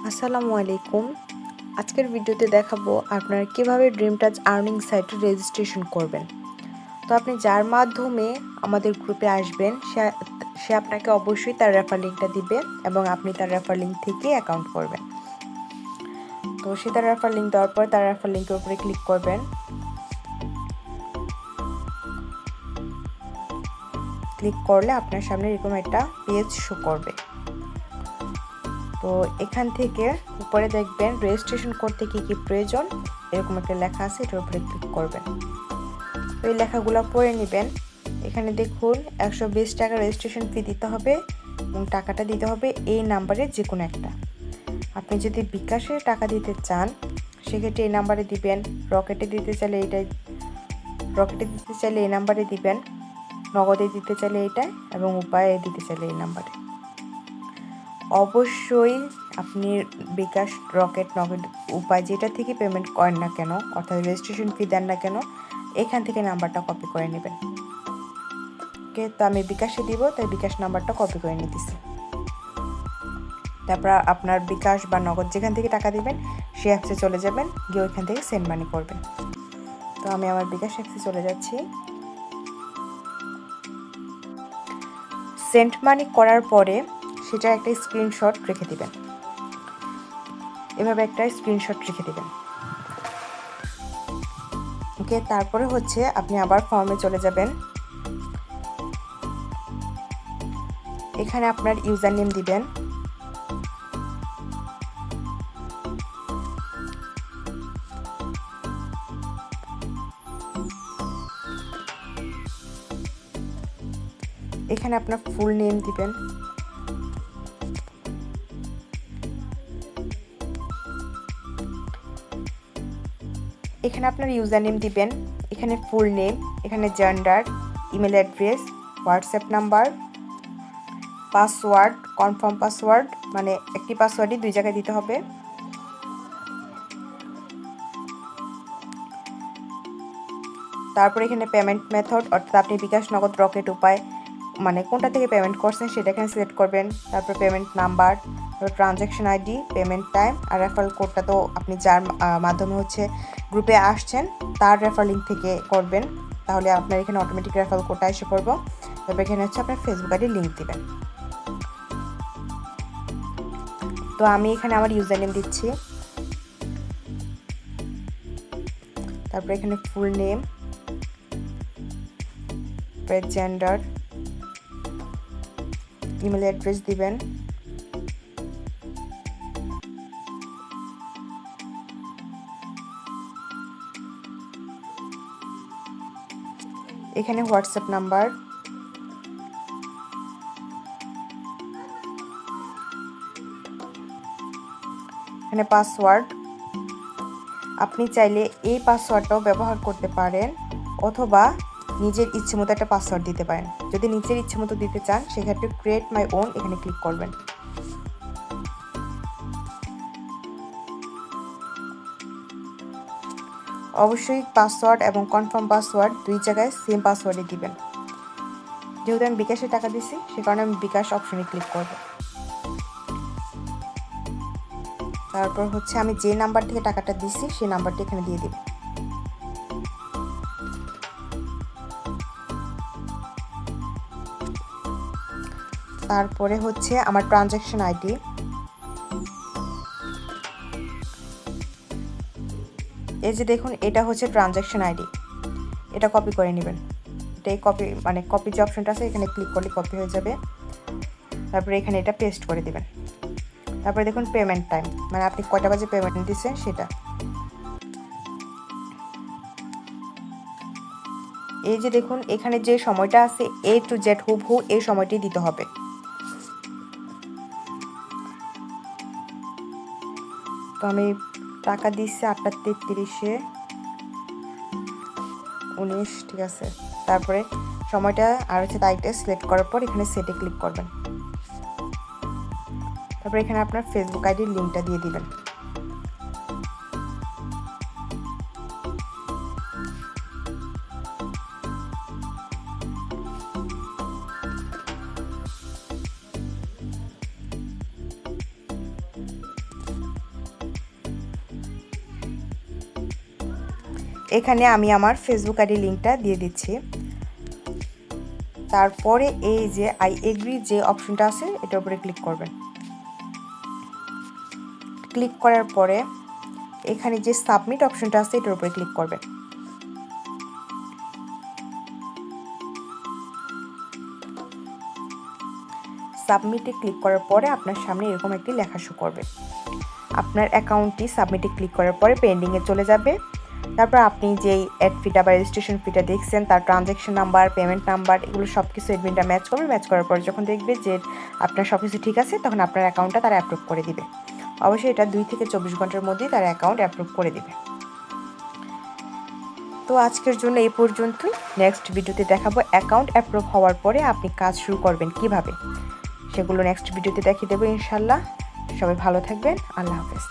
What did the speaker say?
আসসালামু আলাইকুম। আজকের ভিডিওতে দেখাবো আপনারা কিভাবে ড্রিম টাচ আর্নিং সাইটে রেজিস্ট্রেশন করবেন। তো আপনি যার মাধ্যমে আমাদের গ্রুপে আসবেন সে আপনাকে অবশ্যই তার রেফার লিঙ্কটা দিবে এবং আপনি তার রেফার লিঙ্ক থেকে অ্যাকাউন্ট করবেন। তো সে তার রেফার লিঙ্ক দেওয়ার পর তার রেফার লিঙ্কের উপরে ক্লিক করবেন। ক্লিক করলে আপনার সামনে এরকম একটা পেজ শো করবে। তো এখান থেকে উপরে দেখবেন রেজিস্ট্রেশন করতে কি কি প্রয়োজন, এরকম একটা লেখা আছে, এটার উপরে ক্লিক করবেন। তো এই লেখাগুলো পড়ে নেবেন। এখানে দেখুন 120 টাকা রেজিস্ট্রেশন ফি দিতে হবে এবং টাকাটা দিতে হবে এই নাম্বারে যে কোনো একটা। আপনি যদি বিকাশে টাকা দিতে চান সেক্ষেত্রে এই নাম্বারে দিবেন, রকেটে দিতে চাইলে এই নাম্বারে দিবেন, নগদে দিতে চাইলে এইটাই এবং উপায়ে দিতে চাইলে এই নাম্বারে। অবশ্যই আপনি বিকাশ, রকেট, নগদ, উপায় যেটা থেকে পেমেন্ট করেন না কেন, অর্থাৎ রেজিস্ট্রেশন ফি দেন না কেন, এখান থেকে নাম্বারটা কপি করে নেবেন। ওকে, তো আমি বিকাশে দিব, তাই বিকাশ নাম্বারটা কপি করে নিতেছি। তারপর আপনার বিকাশ বা নগদ যেখান থেকে টাকা দিবেন সে অ্যাপসে চলে যাবেন, গিয়ে ওইখান থেকে সেন্ড মানি করবেন। তো আমি আমার বিকাশ অ্যাপসে চলে যাচ্ছি। সেন্ড মানি করার পরে সেটা একটা স্ক্রিনশট রেখে দিবেন, এভাবে একটা স্ক্রিনশট রেখে দিবেন। ওকে, তারপরে হচ্ছে আপনি আবার ফর্মে চলে যাবেন। এখানে আপনার ইউজার নেম দিবেন। এখানে আপনার ফুল নেম দিবেন। এখানে আপনার ইউজার নেম দিবেন, এখানে ফুল নেম, এখানে gender, email address, WhatsApp number, password, confirm password, মানে একটি পাসওয়ার্ডই 2 জায়গায় দিতে হবে। তারপর এখানে পেমেন্ট মেথড, অর্থাৎ আপনি বিকাশ, নগদ, রকেট, উপায় মানে কোনটা থেকে পেমেন্ট করছেন সেটা এখানে সিলেক্ট করবেন। তারপর পেমেন্ট নাম্বার, তারপর ট্রানজ্যাকশন আইডি, পেমেন্ট টাইম, আর রেফারেল কোডটা তো আপনি যার মাধ্যমে হচ্ছে গ্রুপে আসছেন তার রেফার লিঙ্ক থেকে করবেন, তাহলে আপনার এখানে অটোমেটিক রেফারেল কোডটা এসে পড়বে। তারপর এখানে হচ্ছে আপনার ফেসবুক আইডি লিঙ্ক দিবেন। তো আমি এখানে আমার ইউজার নেম দিচ্ছি, তারপর এখানে full name, gender, email address দিবেন, এখানে হোয়াটসঅ্যাপ নাম্বার, এখানে পাসওয়ার্ড। আপনি চাইলে এই পাসওয়ার্ডটাও ব্যবহার করতে পারেন অথবা নিজের ইচ্ছে মতো একটা পাসওয়ার্ড দিতে পারেন। যদি নিজের ইচ্ছে মতো দিতে চান সেক্ষেত্রে ক্রিয়েট মাই ওন এখানে ক্লিক করবেন। অবশ্যই পাসওয়ার্ড এবং কনফার্ম পাসওয়ার্ড 2 জায়গায় সেম পাসওয়ার্ডে দিবেন। যেহেতু আমি বিকাশে টাকা দিছি সে কারণে আমি বিকাশ অপশনে ক্লিক করব। তারপর হচ্ছে আমি যে নাম্বার থেকে টাকাটা দিছি সেই নাম্বারটি এখানে দিয়ে দিব। তারপরে হচ্ছে আমার ট্রানজ্যাকশন আইডি, এই যে দেখুন এটা হচ্ছে ট্রানজ্যাকশন আইডি, এটা কপি করে নেবেন। এটাই কপি মানে কপি যে অপশনটা আছে এখানে ক্লিক করলে কপি হয়ে যাবে। তারপরে এখানে এটা পেস্ট করে দিবেন। তারপরে দেখুন পেমেন্ট টাইম, মানে আপনি কয়টা বাজে পেমেন্ট দিচ্ছেন সেটা। এই যে দেখুন এখানে যে সময়টা আছে A to Z হুবহু এই সময়টি দিতে হবে। তো আমি টাকা দিচ্ছি 8:33-এ 19, ঠিক আছে। তারপরে সময়টা আর হচ্ছে তারিখটা সিলেক্ট করার পর এখানে সেটে ক্লিক করবেন। তারপরে এখানে আপনার ফেসবুক আইডির লিঙ্কটা দিয়ে দিবেন। এখানে আমি আমার ফেসবুক আইডি লিঙ্কটা দিয়ে দিচ্ছি। তারপরে এই যে আই এগ্রি যে অপশনটা আছে এটার উপরে ক্লিক করবেন। ক্লিক করার পরে এখানে যে সাবমিট অপশনটা আছে এটার উপরে ক্লিক করবেন। সাবমিটে ক্লিক করার পরে আপনার সামনে এরকম একটি লেখা শো করবে। আপনার অ্যাকাউন্টটি সাবমিটে ক্লিক করার পরে পেন্ডিংয়ে চলে যাবে। তারপর আপনি যেই অ্যাড ফিটা বা রেজিস্ট্রেশন ফিটা দেখছেন তার ট্রানজ্যাকশন নাম্বার, পেমেন্ট নাম্বার এগুলো সব কিছু অ্যাডমিনটা ম্যাচ করবে। ম্যাচ করার পর যখন দেখবে যে আপনার সব কিছু ঠিক আছে তখন আপনার অ্যাকাউন্টটা তারা অ্যাপ্রুভ করে দিবে। অবশ্যই এটা 2 থেকে 24 ঘন্টার মধ্যেই তারা অ্যাকাউন্ট অ্যাপ্রুভ করে দিবে। তো আজকের জন্য এই পর্যন্তই। নেক্সট ভিডিওতে দেখাবো অ্যাকাউন্ট অ্যাপ্রুভ হওয়ার পরে আপনি কাজ শুরু করবেন কিভাবে, সেগুলো নেক্সট ভিডিওতে দেখিয়ে দেবো ইনশাল্লাহ। সবাই ভালো থাকবেন। আল্লাহ হাফেজ।